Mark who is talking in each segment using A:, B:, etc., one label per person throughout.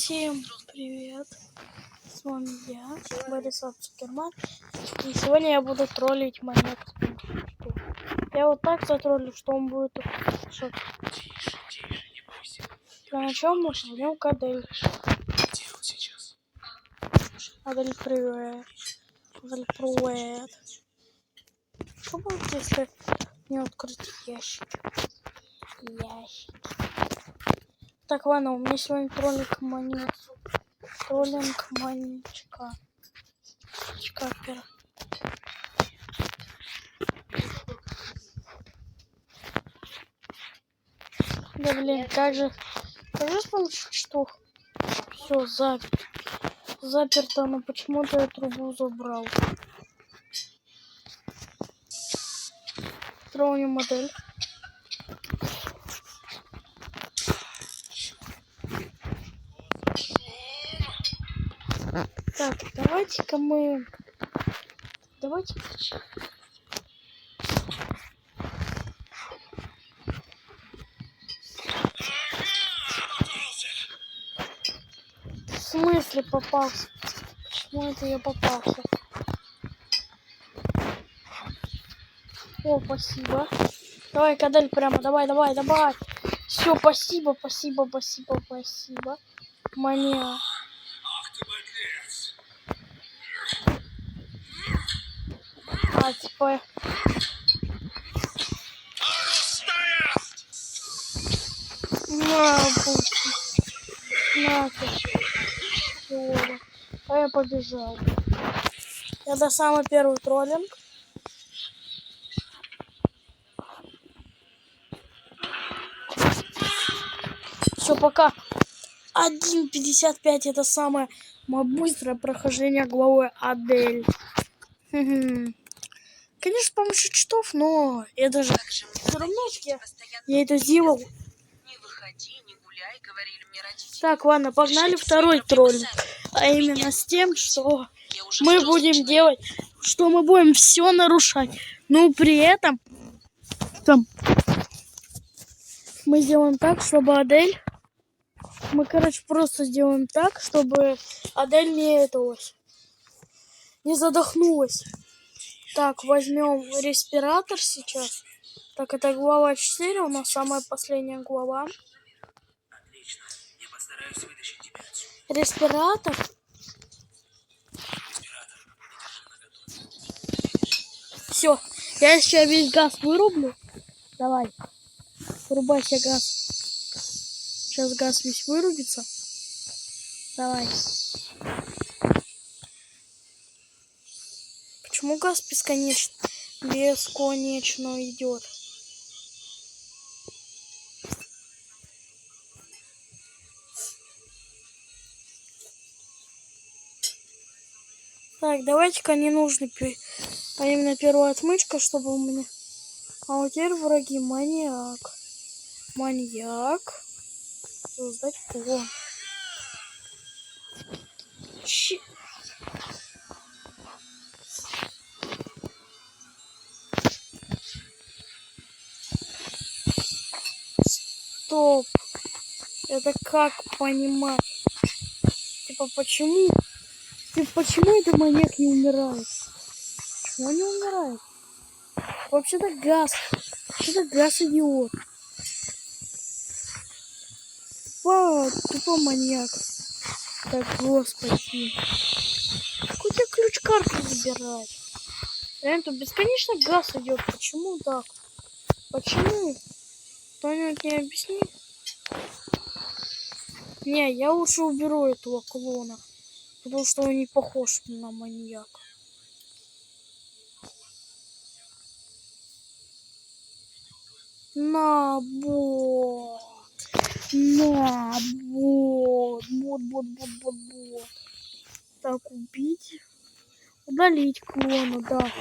A: Всем привет! С вами я, Борислав Цукерман. И сегодня я буду троллить маньяка. Я вот так затроллю, что он будет шок. Для начала мы возьмем Адель. Адель, привет. Адель, привет. Что будет, если не открыть ящик? Так, ладно, у меня сегодня троллинг маньяк. Троллинг маньячка. Чкапера. Да блин, как же с помощью что? Все, заперто, но почему-то я трубу забрал. Троллим модель. Так, давайте-ка мы... Давайте... В смысле попался? Почему это я попался? О, спасибо. Давай, Адель, прямо, давай. Все, спасибо. Маньяк. А, типа... На ты. А я побежал. Это самый первый троллинг. Все, пока. 1.55 это самое быстрое прохождение главы Адель. Конечно, с помощью читов, но это же все равно я это сделал. Так, ладно, погнали второй троллинг. А именно с тем, что мы будем делать, что мы будем все нарушать. Но при этом мы сделаем так, чтобы Адель... Мы, короче, просто сделаем так, чтобы Адель не задохнулась. Так, возьмем респиратор сейчас. Так, это глава 4, у нас самая последняя глава. Респиратор. Все, я сейчас весь газ вырублю. Давай, вырубайся газ. Сейчас газ весь вырубится. Давай. Почему газ бесконечно идет? Так, давайте-ка не нужно, а именно первая отмычка, чтобы у меня... А вот теперь враги маньяк. Создать план. Стоп. Это как понимать? Типа почему этот маньяк не умирает? Почему он не умирает? Вообще-то газ идиот. Тупо маньяк. Так, господи. Какой тебя ключ-карту забирать? Реально, тут бесконечно газ идет. Почему так? Почему? Кто-нибудь не объяснит? Не, я лучше уберу этого клона. Потому что он не похож на маньяка. Вот. Так, убить. Удалить клона, да.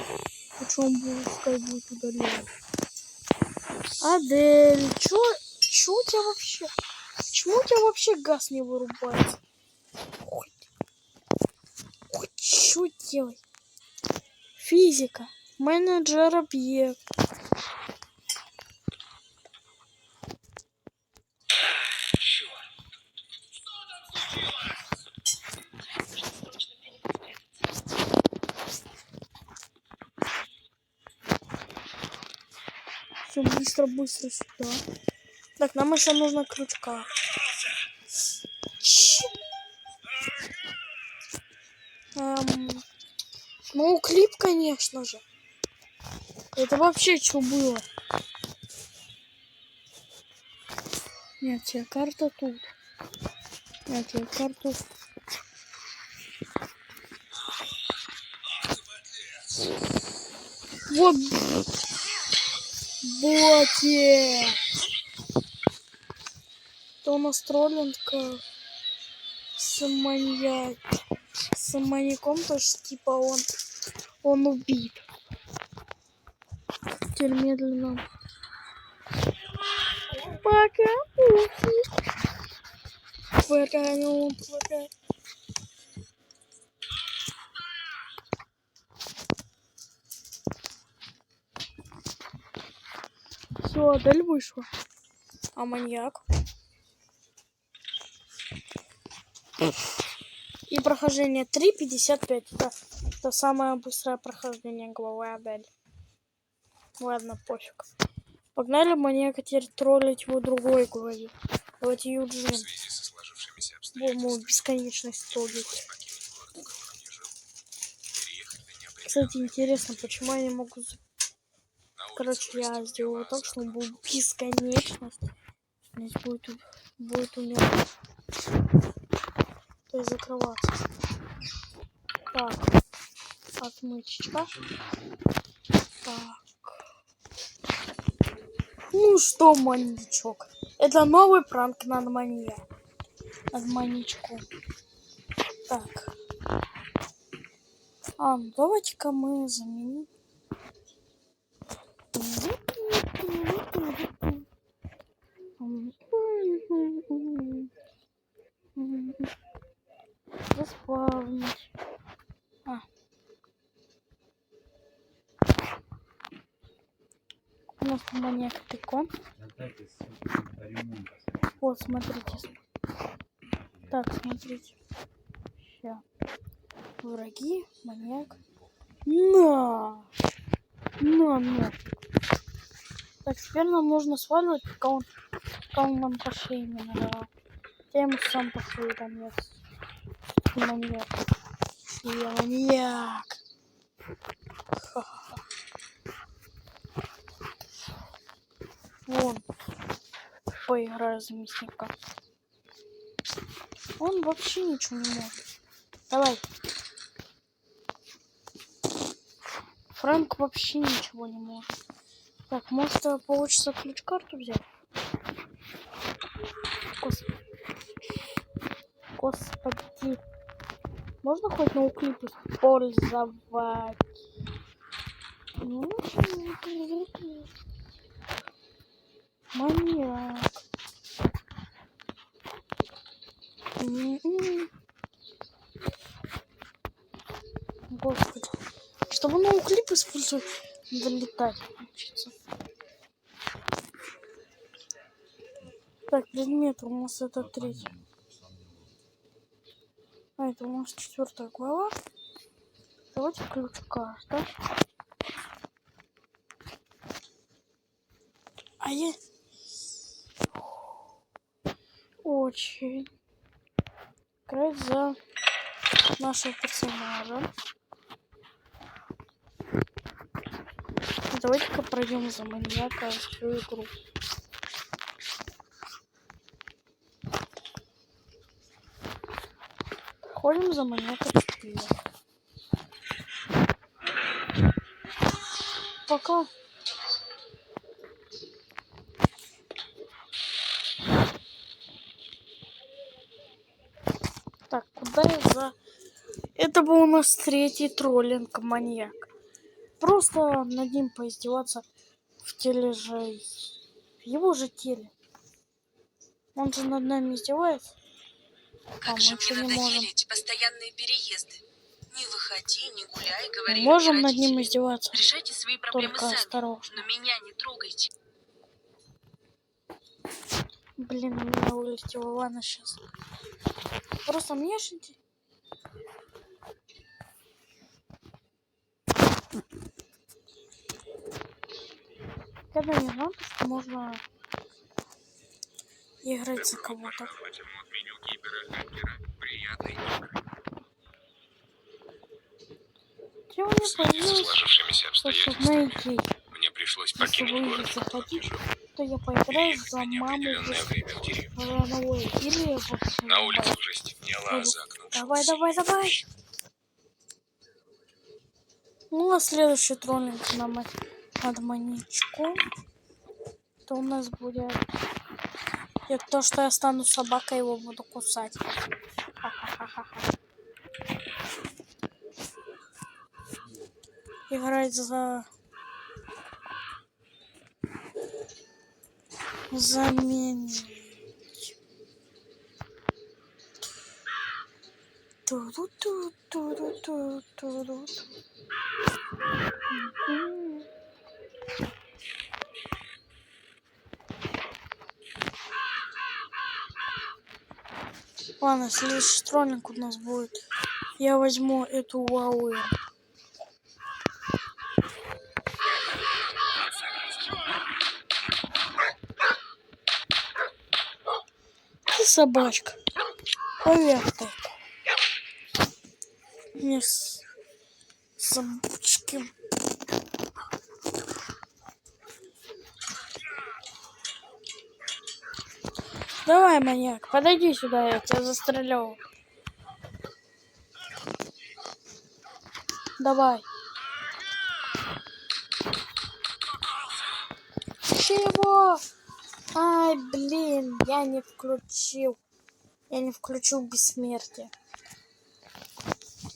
A: Лучше он будет удалять. Адель, чё у тебя вообще? Почему у тебя вообще газ не вырубается? Ой, чё делать? Физика. Менеджер объект. Все, быстро сюда. Так, нам еще нужно крючка. Ну, клип, конечно же. Это вообще что было? Нет, тебе карта тут. Нет, тебе карту. Вот. Боте. То у нас троллинг с маньяком, то что типа он убит. Теперь медленно. Пока. Пока. Все, Адель вышла. А маньяк? И прохождение 3:55. Это самое быстрое прохождение главы Адель. Ладно, пофиг. Погнали маньяка теперь троллить его другой главе. Давайте Юджин. Будем бесконечность троллить. Кстати, интересно, почему я не могу... Короче, я сделаю так, что он был бесконечность. Здесь будет умирать. То есть закрываться. Так. Отмычка. Так. Ну что, маньячок? Это новый пранк над маньячком. Так. Ну давайте-ка мы заменим. Заспавнить. У нас маньяк тыкон. Вот, смотрите. Так, смотрите. Сейчас. Враги, маньяк. На! Так, теперь нам нужно сваливать, пока он нам по шее не надавал. Я ему сам по шее там есть. Маньяк. Я маньяк. Ха-ха-ха. Вон. Поиграю за мясника. Он вообще ничего не может. Давай. Фрэнк вообще ничего не может. Так, может получится ключ-карту взять? Господи. Можно хоть ноуклип использовать? Маньяк. Господи. Чтобы ноуклип использовать, надо летать научиться. Так, предмет у нас это 3. Это у нас 4 глава. Давайте ключ-карта. А я очень играть за нашего персонажа. Давайте-ка пройдем за маньяка всю игру. Ходим за маньяка 4. Пока. Так, куда я за... Это был у нас 3-й троллинг маньяк. Просто над ним поиздеваться в теле же... В его же теле. Он же над нами издевается.
B: Как же мне надоели эти постоянные переезды. Не выходи, не гуляй, говори.
A: Мы можем над ним издеваться.
B: Решайте свои проблемы
A: только
B: сами.
A: осторожно.
B: Но меня не трогайте.
A: Блин, у меня вылетела ванна сейчас. Просто мне шути. Когда не знал, что можно играть за кого-то. Где у меня
C: В связи со
A: появилась
C: сложившимися
A: волшебная
C: обстоятельствами
A: идея?
C: мне пришлось
A: Если
C: покинуть
A: вы
C: город.
A: захотите, то я поиграю за маму
C: Неопределенное время в деревне.
A: Вороновой или вообще
C: На улице
A: бабушку.
C: уже стемнело, а за окном шел
A: Давай,
C: сильный
A: давай.
C: дождь.
A: Ну, а следующий троллинг над маньячком, то у нас будет... Это то, что я стану собакой, его буду кусать. Ха-ха-ха-ха. Играть за заменить. Ту-ду-ту-ту-ду-ту-ду-ду. Мгм. Ладно, следующий троллинг у нас будет. Я возьму эту Вауэ. Ты собачка. Поверь ты. Не собачки. Давай, маньяк, подойди сюда, я тебя застрелю. Давай. Чего? Ай, блин, я не включил. Я не включил бессмертие.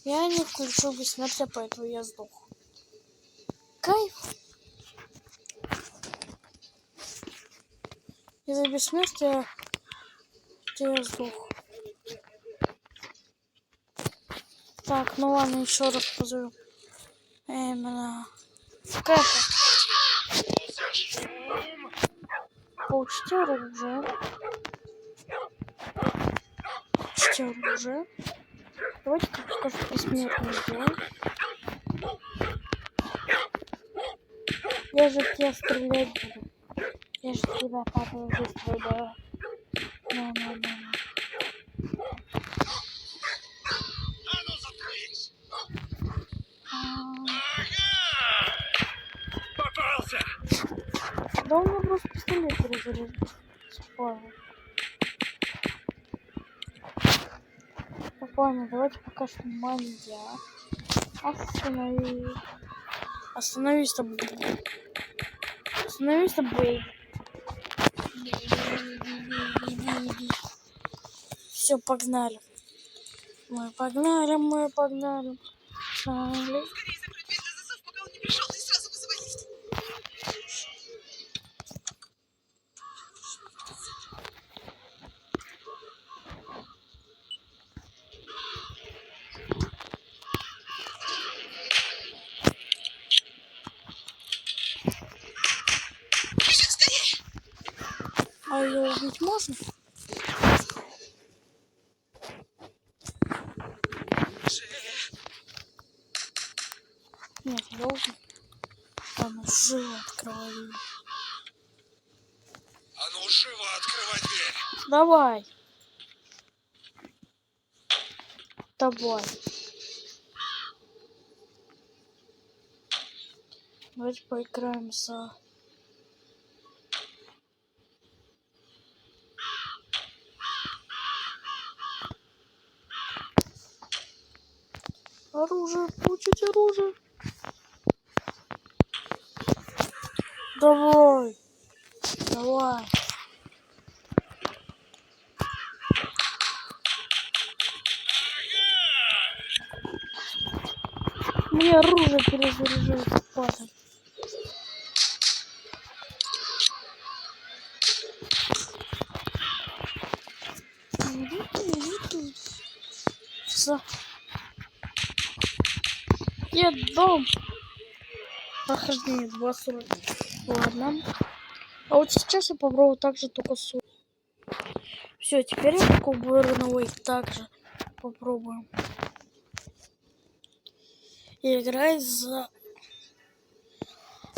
A: Я не включил бессмертие, поэтому я сдох. Кайф. Из-за бессмертия я сдох. Так, ну ладно, еще раз позову. Именно. Кайф. Получите оружие. Получите оружие. Давайте как скажу бессмертный сделаем. Я же тебя стрелять буду. Я же тебя падаю быстро, да. Ну.
C: Попался!
A: Да у меня просто пистолет перезаряжен. Спокойно, давайте пока что маньяк. Остановись там. Остановись там, бей. Все, погнали. Мы погнали.
B: Скорее закрыть дверь на засов, пока он не пришел, и сразу вызывай лифт. Бежим скорее!
A: А ее убить можно? Нет, я убить. Там живо открываю.
C: А ну живо открывай дверь!
A: Давай. Давайте поиграем за... Оружие, получить оружие. Давай. Мне оружие перезаряжается, падает. Все. Дом. Прохождение 2:40. Ладно. А вот сейчас я попробую также только с... Все, теперь я такой Вороновой также попробуем. И играть за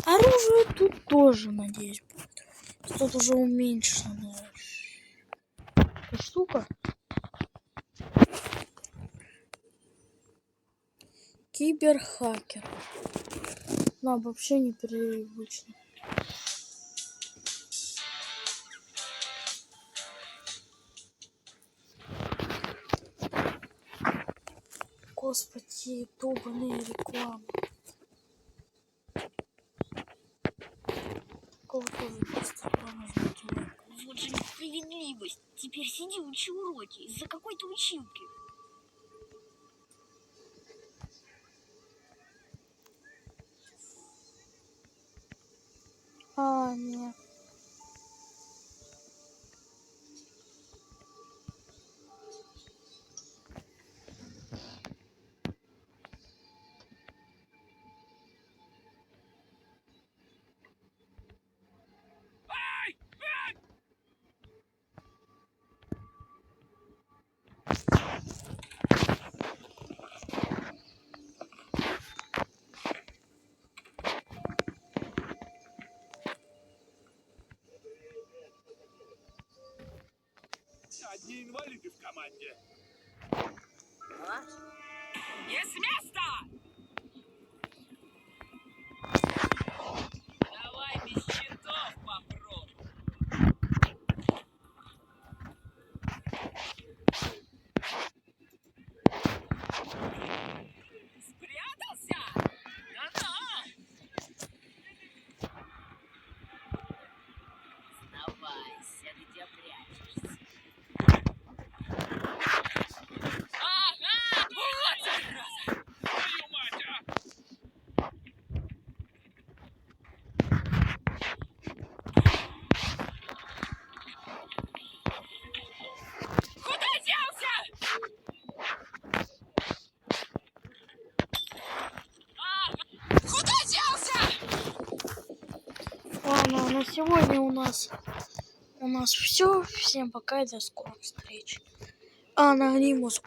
A: Оружие тут тоже, надеюсь, будет. Тут уже уменьшенная эта штука. Киберхакер. Ну, вообще непривычно. Господи, долбаные рекламы. Кого тоже быстро нажмите лайк.
D: Вот же несправедливость. Теперь сиди, учи уроки из-за какой-то училки.
A: Нет.
C: Одни инвалиды в команде.
D: Не с места! Давай без щитов попробуй. Спрятался? Да-да! Сдавайся, где прячешься. Ага! Вот зараза!
C: Твою мать, а!
D: Куда делся? Куда делся?
A: Ладно, на сегодня у нас все. Всем пока и до скорых встреч. Анонимус.